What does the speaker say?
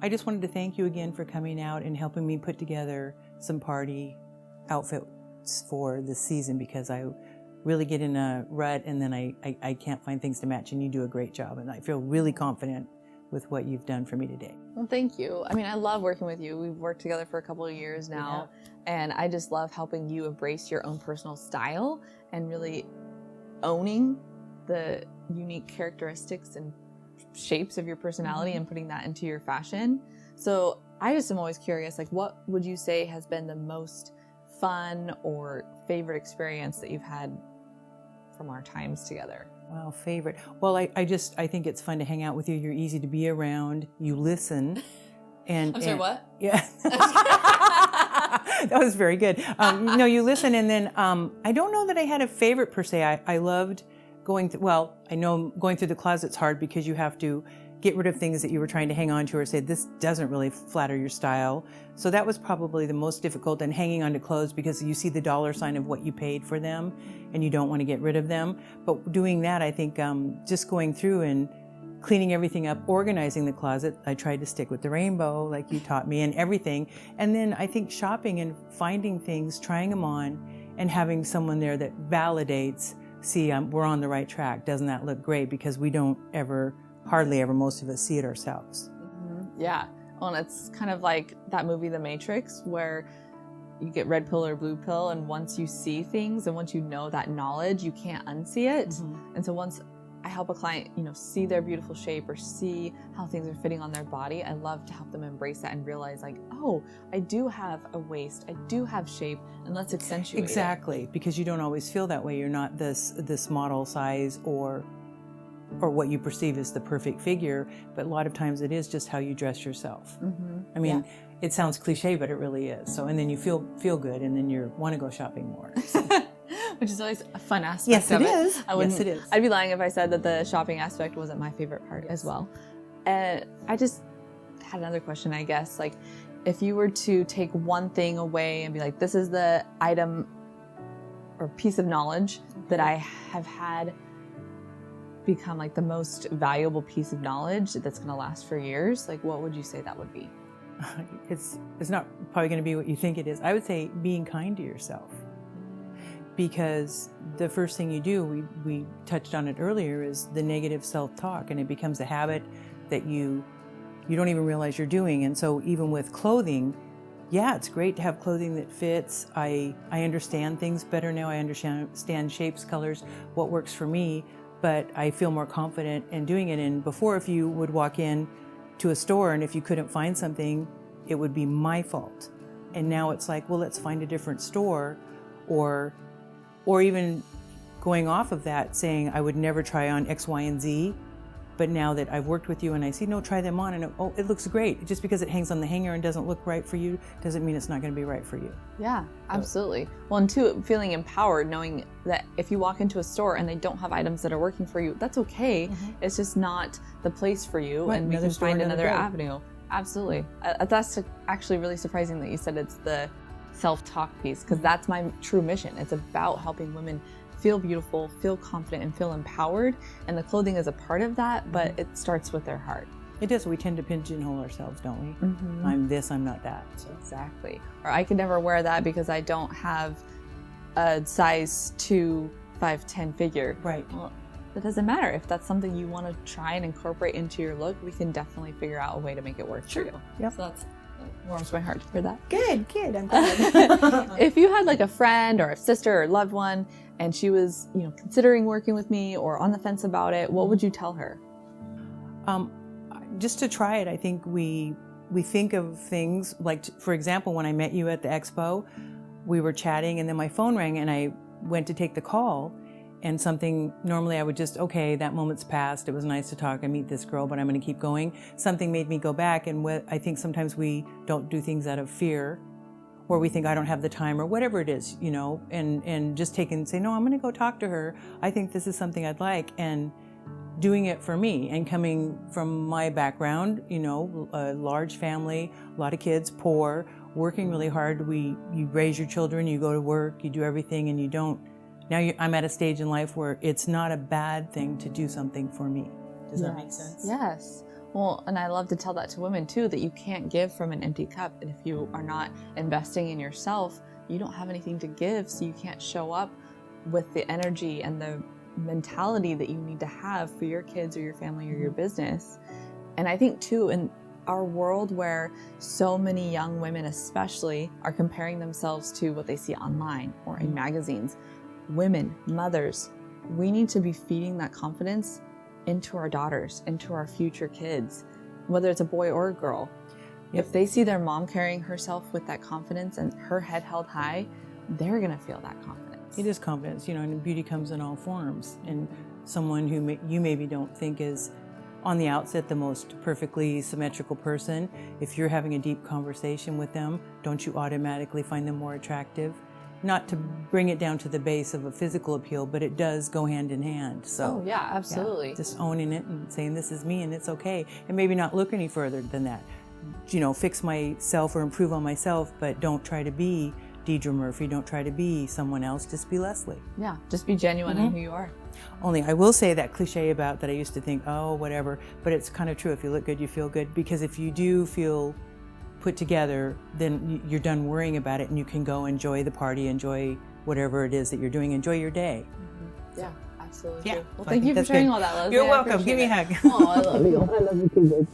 I just wanted to thank you again for coming out and helping me put together some party outfits for this season, because I really get in a rut and then I can't find things to match, and you do a great job, and I feel really confident with what you've done for me today. Well, thank you. I mean, I love working with you. We've worked together for a couple of years now, and I just love helping you embrace your own personal style and really owning the unique characteristics and shapes of your personality and putting that into your fashion. So I just am always curious, like, what would you say has been the most fun or favorite experience that you've had from our times together? Wow, favorite. Well, I think it's fun to hang out with you. You're easy to be around. You listen. And I'm sorry, what? Yeah. That was very good. No, you listen, and then I don't know that I had a favorite per se. I loved going through, well, I know going through the closet's hard because you have to get rid of things that you were trying to hang on to or say, this doesn't really flatter your style. So that was probably the most difficult, and hanging on to clothes because you see the dollar sign of what you paid for them and you don't want to get rid of them. But doing that, I think just going through and cleaning everything up, organizing the closet. I tried to stick with the rainbow like you taught me and everything. And then I think shopping and finding things, trying them on, and having someone there that validates, see, we're on the right track. Doesn't that look great? Because we don't ever, hardly ever, most of us see it ourselves. Mm-hmm. Yeah. Well, and it's kind of like that movie, The Matrix, where you get red pill or blue pill, and once you see things and once you know that knowledge, you can't unsee it. Mm-hmm. And so once I help a client, see their beautiful shape or see how things are fitting on their body, I love to help them embrace that and realize, like, oh, I do have a waist, I do have shape, and let's accentuate Exactly, because you don't always feel that way. You're not this model size or what you perceive as the perfect figure, but a lot of times it is just how you dress yourself. Mm-hmm. I mean, it sounds cliche, but it really is. So, and then you feel good, and then you want to go shopping more. So. Which is always a fun aspect yes, of it it. Is. Yes, it is. I'd be lying if I said that the shopping aspect wasn't my favorite part as well. And I just had another question, I guess. Like, if you were to take one thing away and be like, this is the item or piece of knowledge that I have had become like the most valuable piece of knowledge that's going to last for years, like, what would you say that would be? It's not probably going to be what you think it is. I would say being kind to yourself. Because the first thing you do, we touched on it earlier, is the negative self-talk, and it becomes a habit that you don't even realize you're doing. And so even with clothing, yeah, it's great to have clothing that fits. I understand things better now. I understand shapes, colors, what works for me, but I feel more confident in doing it. And before, if you would walk in to a store and if you couldn't find something, it would be my fault. And now it's like, well, let's find a different store, or even going off of that, saying I would never try on X, Y, and Z, but now that I've worked with you and I see, no, try them on, and it looks great. Just because it hangs on the hanger and doesn't look right for you doesn't mean it's not going to be right for you. Yeah, absolutely. Well, and two, feeling empowered, knowing that if you walk into a store and they don't have items that are working for you, that's okay. Mm-hmm. It's just not the place for you, right, and you can find another avenue. Absolutely. That's actually really surprising that you said it's the self-talk piece, because that's my true mission. It's about helping women feel beautiful, feel confident, and feel empowered. And the clothing is a part of that, but it starts with their heart. It does. We tend to pigeonhole ourselves, don't we? Mm-hmm. I'm this, I'm not that. So. Exactly. Or I could never wear that because I don't have a size 2, 5, 10 figure. Right. Well, it doesn't matter. If that's something you want to try and incorporate into your look, we can definitely figure out a way to make it work for you. Yep. So that's warms my heart to hear that. Good. I'm glad. If you had like a friend or a sister or loved one and she was, considering working with me or on the fence about it, what would you tell her? Just to try it. I think we think of things like, for example, when I met you at the expo, we were chatting and then my phone rang and I went to take the call. And something, normally I would just, okay, that moment's passed. It was nice to talk. I meet this girl, but I'm going to keep going. Something made me go back. And I think sometimes we don't do things out of fear, or we think I don't have the time or whatever it is, and just take and say, no, I'm going to go talk to her. I think this is something I'd like. And doing it for me, and coming from my background, a large family, a lot of kids, poor, working really hard. You raise your children, you go to work, you do everything, and you don't. Now I'm at a stage in life where it's not a bad thing to do something for me. Does that make sense? Yes. Well, and I love to tell that to women too, that you can't give from an empty cup. And if you are not investing in yourself, you don't have anything to give. So you can't show up with the energy and the mentality that you need to have for your kids or your family or your business. And I think too, in our world where so many young women especially are comparing themselves to what they see online or in magazines, women, mothers, we need to be feeding that confidence into our daughters, into our future kids, whether it's a boy or a girl. Yep. If they see their mom carrying herself with that confidence and her head held high, they're going to feel that confidence. It is confidence, and beauty comes in all forms. And someone who you maybe don't think is on the outset the most perfectly symmetrical person, if you're having a deep conversation with them, don't you automatically find them more attractive? Not to bring it down to the base of a physical appeal, but it does go hand in hand. So, oh yeah, absolutely. Yeah, just owning it and saying this is me and it's okay, and maybe not look any further than that. Fix myself or improve on myself, but don't try to be Deidre Murphy. Don't try to be someone else. Just be Leslie. Yeah, just be genuine in who you are. Only I will say that cliche about that I used to think, oh, whatever, but it's kind of true. If you look good, you feel good. Because if you do feel put together, then you're done worrying about it and you can go enjoy the party, enjoy whatever it is that you're doing, enjoy your day. Yeah, absolutely. Yeah. Well, thank you for sharing all that, Leslie. You're welcome. Give me a hug. Oh, I love you. I love you too, babe.